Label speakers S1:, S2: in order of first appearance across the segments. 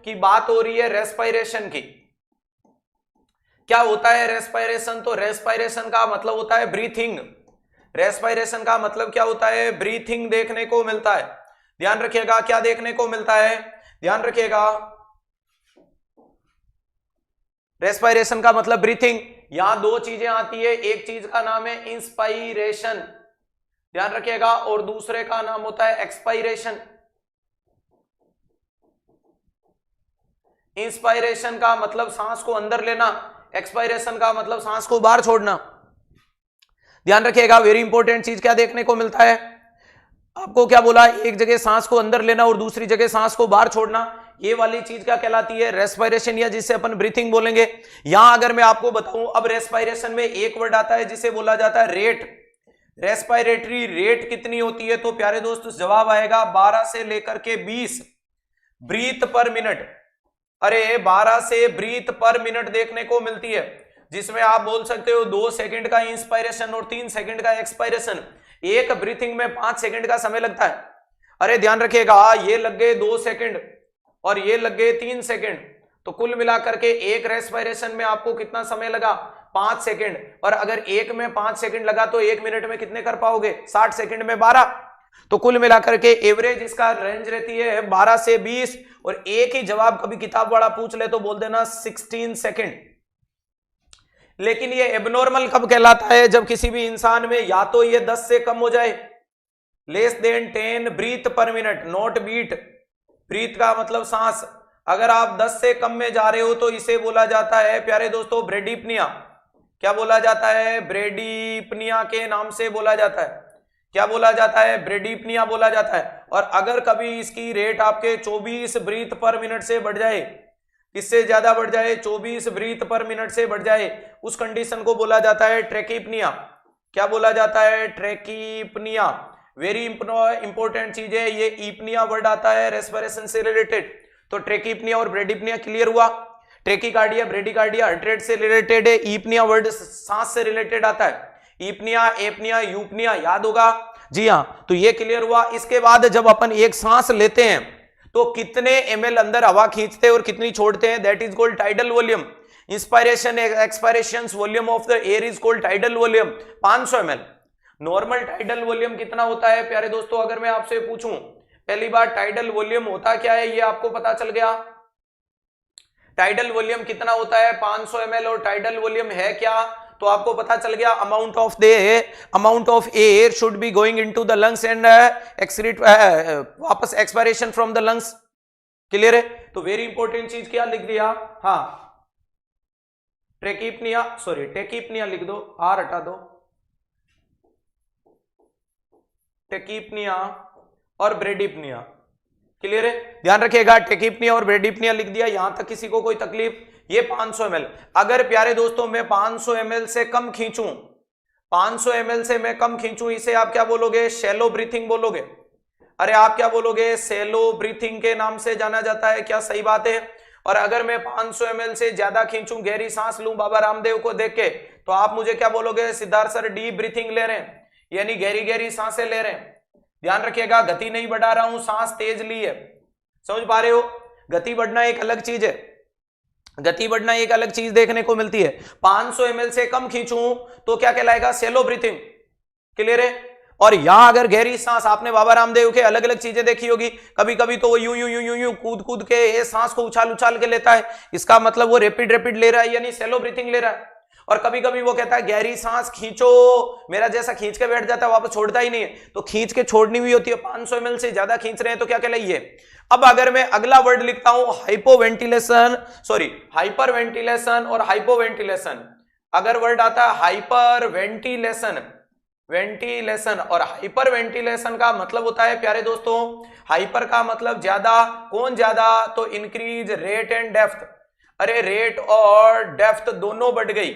S1: कि बात हो रही है रेस्पिरेशन की। क्या होता है रेस्पिरेशन? तो रेस्पिरेशन का मतलब होता है ब्रीथिंग। रेस्पिरेशन का मतलब क्या होता है? ब्रीथिंग देखने को मिलता है। ध्यान रखिएगा, क्या देखने को मिलता है? ध्यान रखिएगा, रेस्पिरेशन का मतलब ब्रीथिंग। यहां दो चीजें आती है, एक चीज का नाम है इंस्पायरेशन, ध्यान रखिएगा, और दूसरे का नाम होता है एक्सपायरेशन। इंस्पायरेशन का मतलब सांस को अंदर लेना, एक्सपायरेशन का मतलब सांस को बाहर छोड़ना। ध्यान रखिएगा, वेरी इंपॉर्टेंट चीज क्या देखने को मिलता है? आपको क्या बोला? एक जगह सांस को अंदर लेना और दूसरी जगह सांस को बाहर छोड़ना। ये वाली चीज क्या कहलाती है? रेस्पिरेशन, या जिसे अपन ब्रीथिंग बोलेंगे। यहां अगर मैं आपको बताऊं, अब रेस्पिरेशन में एक वर्ड आता है जिसे बोला जाता है रेट। रेस्पिरेटरी रेट कितनी होती है? तो प्यारे दोस्त जवाब आएगा 12 से लेकर के 20 ब्रीथ पर मिनट। अरे 12 से ब्रीथ पर मिनट देखने को मिलती है, जिसमें आप बोल सकते हो 2 सेकंड का इंस्पायरेशन और 3 सेकंड का एक्सपायरेशन। एक ब्रीथिंग में 5 सेकंड का समय लगता है। अरे ध्यान रखिएगा, ये लग गए 2 सेकंड और ये लग गए 3 सेकंड, तो कुल मिलाकर के एक रेस्पिरेशन में आपको कितना समय लगा? 5 सेकंड। और अगर एक में 5 सेकंड लगा तो 1 मिनट में कितने कर पाओगे? 60 सेकंड में 12। तो कुल मिलाकर के एवरेज इसका रेंज रहती है 12 से 20। और एक ही जवाब कभी किताब वाला पूछ ले तो बोल देना 16 सेकंड। लेकिन ये एबनॉर्मल कब कहलाता है? जब किसी भी इंसान में या तो ये 10 से कम हो जाए, less than 10 breath per minute, not beat. Breath का मतलब सांस। अगर आप 10 से कम में जा रहे हो तो इसे बोला जाता है प्यारे दोस्तों ब्रेडीपनिया। क्या बोला जाता है? ब्रेडीपनिया के नाम से बोला जाता है। क्या बोला जाता है? ब्रेडीपनिया बोला जाता है। और अगर कभी इसकी रेट आपके 24 ब्रीथ पर मिनट से बढ़ जाए, इससे ज्यादा बढ़ जाए, 24 ब्रीथ पर मिनट से बढ़ जाए, उस कंडीशन को बोला जाता है ट्रैकीपनिया। क्या बोला जाता है? ट्रैकीपनिया। वेरी इंपॉर्टेंट चीज है, ये ईपनिया वर्ड आता है रेस्पिरेशन से रिलेटेड। तो ट्रैकीपनिया और ब्रेडीपनिया क्लियर हुआ। ट्रैकीकार्डिया, ब्रेडीकार्डिया हार्ट रेट से रिलेटेड है। ईपनिया वर्ड सांस से रिलेटेड आता है। ईपनिया, एपनिया, यूपनिया याद होगा। जी हाँ, तो ये क्लियर हुआ। इसके बाद जब अपन एक सांस लेते हैं तो कितने ml अंदर हवा खींचते हैं और कितनी छोड़ते हैं? That is called tidal volume. Inspiration expiration volume of the air is called tidal volume, 500 ml। Normal tidal volume कितना होता है प्यारे दोस्तों? अगर मैं आपसे पूछूं पहली बार टाइडल वॉल्यूम होता क्या है, ये आपको पता चल गया। टाइडल वॉल्यूम कितना होता है? 500 ml। और टाइडल वॉल्यूम है क्या? तो आपको पता चल गया, amount of air should be going into the lungs and excrete, वापस expiration from the lungs. Clear है? तो वेरी इंपॉर्टेंट चीज क्या लिख दिया? हाँ, ट्रैकीपनिया, सॉरी टेकीपनिया लिख दो, आर हटा दो। टेकीपनिया और ब्रेडीपनिया। क्लियर है? ध्यान रखिएगा, टेकीपनिया और ब्रेडीपनिया लिख दिया। यहां तक किसी को कोई तकलीफ? ये 500 ml। अगर प्यारे दोस्तों मैं 500 ml से कम खींचूं, 500 ml से मैं कम खींचूं, इसे आप क्या बोलोगे? शैलो ब्रीथिंग बोलोगे। अरे आप क्या बोलोगे? शैलो ब्रीथिंग के नाम से जाना जाता है। क्या सही बात है? और अगर मैं 500 ml से ज्यादा खींचूं, गहरी सांस लूं बाबा रामदेव को देख के, तो आप मुझे क्या बोलोगे? सिद्धार्थ सर डीप ब्रीथिंग ले रहे हैं, यानी गहरी गहरी सांसें ले रहे हैं। ध्यान रखिएगा, गति नहीं बढ़ा रहा हूं, सांस तेज ली है। समझ पा रहे हो? गति बढ़ना एक अलग चीज है, गति बढ़ना एक अलग चीज देखने को मिलती है। 500 ml से कम खींचूं तो क्या कहलाएगा? Shallow breathing. क्लियर है? और यहां अगर गहरी सांस, आपने बाबा रामदेव के अलग अलग चीजें देखी होगी, कभी कभी तो वो यूं यूं यूं यूं यूं कूद कूद के ये सांस को उछाल उछाल के लेता है, इसका मतलब वो रैपिड रैपिड ले रहा है, यानी शैलो ब्रीथिंग ले रहा है। और कभी कभी वो कहता है गहरी सांस खींचो, मेरा जैसा खींच के बैठ जाता है, वापस छोड़ता ही नहीं है, तो खींच के छोड़नी हुई होती है। 500 ml से ज्यादा खींच रहे हैं तो क्या कहलाइए? अब अगर मैं अगला वर्ड लिखता हूं हाइपोवेंटिलेशन, सॉरी हाइपरवेंटिलेशन और हाइपोवेंटिलेशन। अगर वर्ड आता है हाइपरवेंटिलेशन, वेंटिलेशन और हाइपरवेंटिलेशन का मतलब होता है प्यारे दोस्तों, हाइपर का मतलब ज्यादा, कौन ज्यादा? तो इंक्रीज रेट एंड डेप्थ। अरे रेट और डेप्थ दोनों बढ़ गई।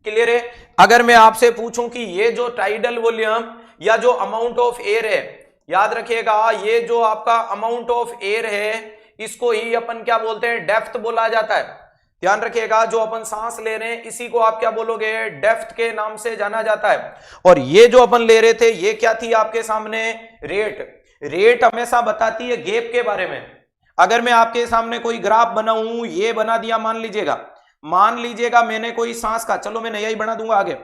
S1: क्लियर है? अगर मैं आपसे पूछूं कि ये जो टाइडल वॉल्यूम या जो अमाउंट ऑफ एयर है, याद रखिएगा ये जो आपका अमाउंट ऑफ एयर है, इसको ही अपन क्या बोलते हैं? डेप्थ बोला जाता है। ध्यान रखिएगा, जो अपन सांस ले रहे हैं इसी को आप क्या बोलोगे? डेप्थ के नाम से जाना जाता है। और ये जो अपन ले रहे थे ये क्या थी आपके सामने? रेट। रेट हमेशा बताती है गैप के बारे में। अगर मैं आपके सामने कोई ग्राफ बनाऊं, ये बना दिया, मान लीजिएगा मैंने कोई सांस का, चलो मैं नया ही बना दूंगा, आगे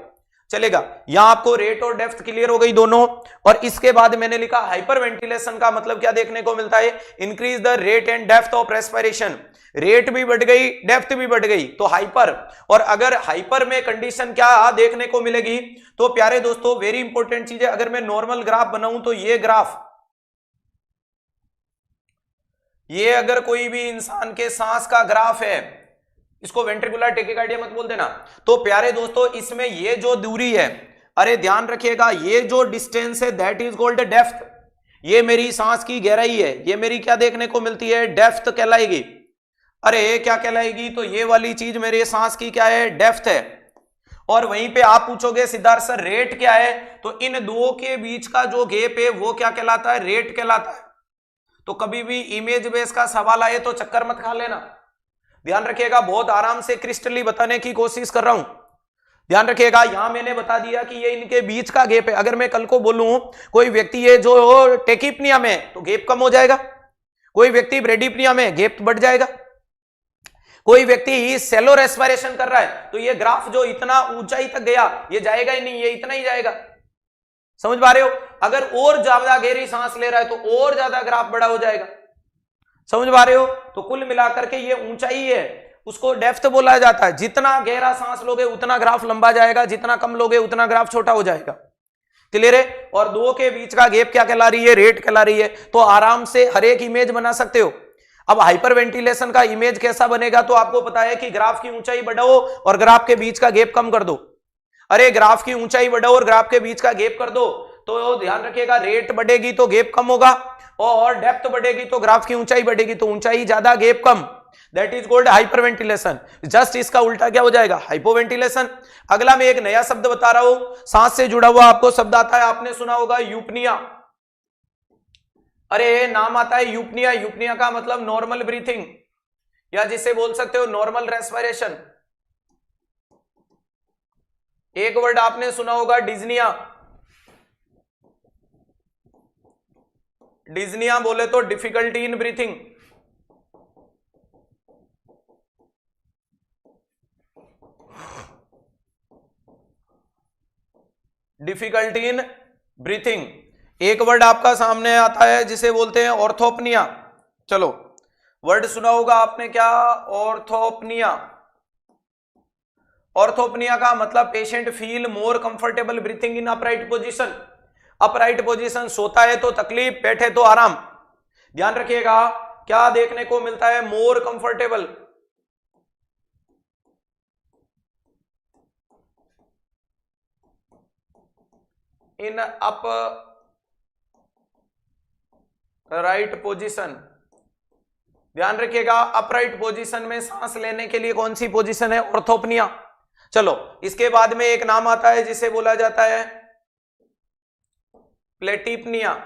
S1: चलेगा। यहां आपको रेट और डेप्थ क्लियर हो गई दोनों। और इसके बाद मैंने लिखा हाइपर वेंटिलेशन का मतलब क्या देखने को मिलता है, increase the rate and depth of respiration. Rate भी बढ़ गई, डेप्थ भी बढ़ गई, तो हाइपर। और अगर हाइपर में कंडीशन क्या देखने को मिलेगी, तो प्यारे दोस्तों वेरी इंपॉर्टेंट चीज है, अगर मैं नॉर्मल ग्राफ बनाऊं तो ये ग्राफ, ये अगर कोई भी इंसान के सांस का ग्राफ है, इसको वेंट्रिकुलर टेकिकार्डिया मत बोल देना, तो प्यारे दोस्तों इसमें ये जो दूरी है, अरे ध्यान रखिएगा, ये जो डिस्टेंस है दैट इज कॉल्ड डेप्थ। ये मेरी सांस की गहराई है, ये मेरी क्या देखने को मिलती है, डेप्थ कहलाएगी। अरे क्या कहलाएगी, तो ये वाली चीज मेरे सांस की क्या है, डेप्थ है। और वहीं पे आप पूछोगे सिद्धार्थ सर रेट क्या है, तो इन दो के बीच का जो गैप है वो क्या कहलाता है, रेट कहलाता है। तो कभी भी इमेज बेस का सवाल आए तो चक्कर मत खा लेना, ध्यान रखिएगा, बहुत आराम से क्रिस्टली बताने की कोशिश कर रहा हूं। ध्यान रखिएगा, यहां मैंने बता दिया कि ये इनके बीच का गैप है। अगर मैं कल को बोलूं कोई व्यक्ति है जो टेकिपनिया में, तो गैप कम हो जाएगा। कोई व्यक्ति ब्रेडिपनिया में, गैप बढ़ जाएगा। कोई व्यक्ति सेलो रेस्पिरेशन कर रहा है, तो ये ग्राफ जो इतना ऊंचाई तक गया, ये जाएगा ही नहीं, ये इतना ही जाएगा। समझ पा रहे हो, अगर और ज्यादा गहरी सांस ले रहा है तो और ज्यादा ग्राफ बड़ा हो जाएगा। समझ पा रहे हो, तो कुल मिलाकर के ये ऊंचाई है, उसको डेप्थ बोला जाता है। जितना गहरा सांस लोगे उतना ग्राफ लंबा जाएगा, जितना कम लोगे उतना ग्राफ छोटा हो जाएगा। क्लियर है। और दो के बीच का गैप क्या कहला रही है, रेट कहला रही है। तो आराम से हर एक इमेज बना सकते हो। अब हाइपर वेंटिलेशन का इमेज कैसा बनेगा, तो आपको पता है कि ग्राफ की ऊंचाई बढ़ाओ और ग्राफ के बीच का गैप कम कर दो। अरे ग्राफ की ऊंचाई बढ़ाओ और ग्राफ के बीच का गैप कर दो, तो ध्यान रखिएगा रेट बढ़ेगी तो गैप कम होगा, और डेप्थ बढ़ेगी तो ग्राफ की ऊंचाई बढ़ेगी, तो ऊंचाई ज्यादा gap come, that is called hyper ventilation. Just इसका उल्टा क्या हो जाएगा, हाइपो वेंटिलेशन। अगला मैं एक नया शब्द बता रहा हूं, सांस से जुड़ा हुआ आपको शब्द आता है, आपने सुना होगा यूपनिया। अरे नाम आता है यूपनिया। यूपनिया का मतलब नॉर्मल ब्रीथिंग, या जिसे बोल सकते हो नॉर्मल रेस्पिरेशन। एक वर्ड आपने सुना होगा डिज्निया। डिज्निया बोले तो difficulty in breathing. Difficulty in breathing. एक वर्ड आपका सामने आता है जिसे बोलते हैं ऑर्थोपनिया। चलो वर्ड सुना होगा आपने, क्या, ऑर्थोपनिया। ऑर्थोपनिया का मतलब patient feel more comfortable breathing इन अपराइट पोजीशन। अपराइट पोजीशन, सोता है तो तकलीफ, बैठे तो आराम। ध्यान रखिएगा क्या देखने को मिलता है, more comfortable. In up right position. ध्यान रखिएगा अपराइट पोजीशन में सांस लेने के लिए कौन सी पोजीशन है, ऑर्थोपनिया। चलो इसके बाद में एक नाम आता है जिसे बोला जाता है प्लेटिपनिया।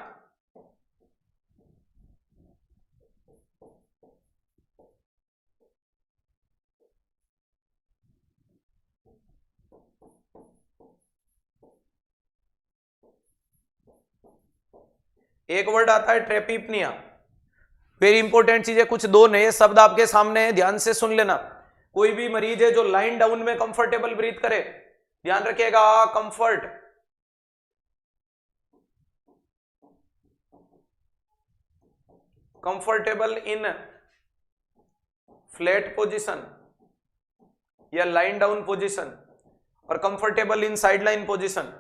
S1: एक वर्ड आता है ट्रेपिपनिया। वेरी इंपॉर्टेंट चीज है, कुछ दो नए शब्द आपके सामने है, ध्यान से सुन लेना। कोई भी मरीज है जो लाइन डाउन में कंफर्टेबल ब्रीथ करे, ध्यान रखिएगा comfort. Comfortable in flat position या लाइन डाउन पोजीशन, और कंफर्टेबल इन साइडलाइन पोजीशन।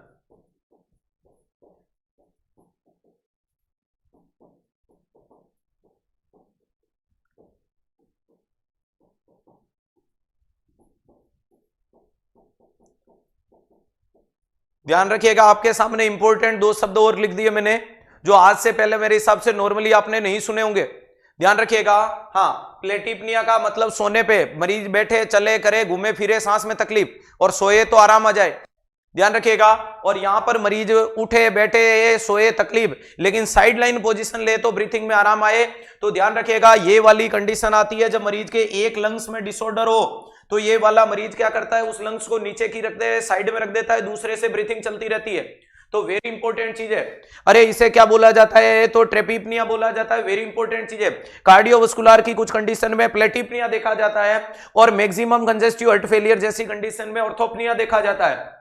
S1: ध्यान रखिएगा आपके सामने इंपॉर्टेंट दो शब्द और लिख दिए मैंने, जो आज से पहले मेरे हिसाब से नॉर्मली आपने नहीं सुने होंगे। ध्यान रखिएगा, हाँ, प्लेटिपनिया का मतलब सोने पे, मरीज बैठे चले करे घूमे फिरे सांस में तकलीफ, और सोए तो आराम आ जाए। ध्यान रखिएगा, और यहां पर मरीज उठे बैठे सोए तकलीफ, लेकिन साइड लाइन पोजिशन ले तो ब्रीथिंग में आराम आए। तो ध्यान रखिएगा ये वाली कंडीशन आती है जब मरीज के एक लंग्स में डिसऑर्डर हो, तो ये वाला मरीज क्या करता है, उस लंग्स को नीचे की रख दे, साइड में रख देता है, दूसरे से ब्रीथिंग चलती रहती है। तो वेरी इंपॉर्टेंट चीज है। अरे इसे क्या बोला जाता है, तो ट्रेपिपनिया बोला जाता है, वेरी इंपॉर्टेंट चीज है। कार्डियोवास्कुलर की कुछ कंडीशन में प्लेटिपनिया देखा जाता है, और मैक्सिमम कंजेस्टिव हार्ट फेलियर जैसी कंडीशन में ऑर्थोपनिया देखा जाता है।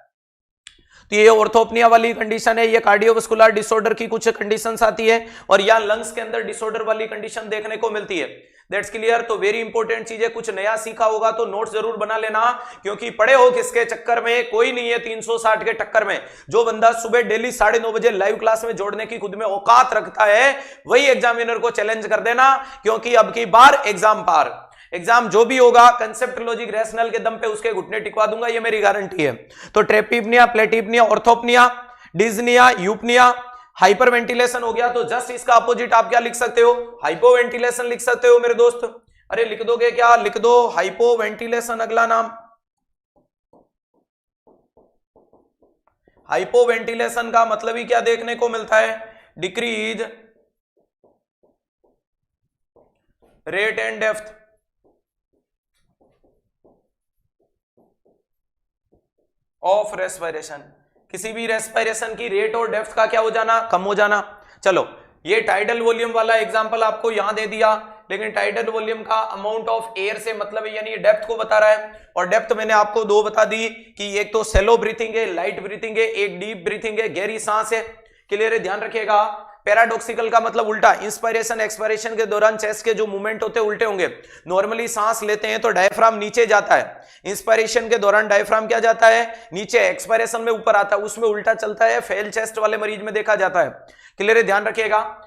S1: तो ये ऑर्थोपनिया वाली कंडीशन है, ये कार्डियोवास्कुलर डिसऑर्डर की कुछ कंडीशंस आती है, और या लंग्स के अंदर डिसऑर्डर वाली कंडीशन देखने को मिलती है। That's clear. तो वेरी इंपॉर्टेंट चीज है, कुछ नया सीखा होगा तो नोट जरूर बना लेना, क्योंकि पड़े हो किसके चक्कर में, कोई नहीं है 360 के टक्कर में। जो बंदा सुबह डेली 9:30 बजे लाइव क्लास में जोड़ने की खुद में औकात रखता है, वही एग्जामिनर को चैलेंज कर देना, क्योंकि अब की बार एग्जाम पार। एग्जाम जो भी होगा कंसेप्ट लॉजिक रैशनल के दम पे उसके घुटने टिकवा दूंगा, ये मेरी गारंटी है। तो ट्रेपिपनिया, प्लेटिपनिया, ऑर्थोपनिया, डिज्निया, यूपनिया, हाइपरवेंटिलेशन हो गया, तो जस्ट इसका अपोजिट आप क्या लिख सकते हो, हाइपोवेंटिलेशन लिख सकते हो मेरे दोस्त। अरे लिख दोगे क्या, लिख दो हाइपोवेंटिलेशन अगला नाम। हाइपोवेंटिलेशन का मतलब ही क्या देखने को मिलता है, decrease rate and depth of respiration. किसी भी रेस्पिरेशन की रेट और डेप्थ का क्या हो जाना, कम हो जाना। चलो ये टाइडल वॉल्यूम वाला एग्जांपल आपको यहां दे दिया, लेकिन टाइडल वॉल्यूम का अमाउंट ऑफ एयर से मतलब है, यानी डेप्थ को बता रहा है। और डेप्थ मैंने आपको दो बता दी कि एक तो सेलो ब्रीथिंग है, लाइट ब्रीथिंग है, एक डीप ब्रीथिंग है, गहरी सांस है। क्लियर है, ध्यान रखिएगा। पैराडॉक्सिकल का मतलब उल्टा, इंस्पिरेशन एक्सपायरेशन के दौरान चेस्ट के जो मूवमेंट होते हैं उल्टे होंगे। नॉर्मली सांस लेते हैं तो डायफ्राम नीचे जाता है, इंस्पिरेशन के दौरान डायफ्राम क्या जाता है, नीचे, एक्सपायरेशन में ऊपर आता है, उसमें उल्टा चलता है, फेल चेस्ट वाले मरीज में देखा जाता है। क्लियर है, ध्यान रखिएगा।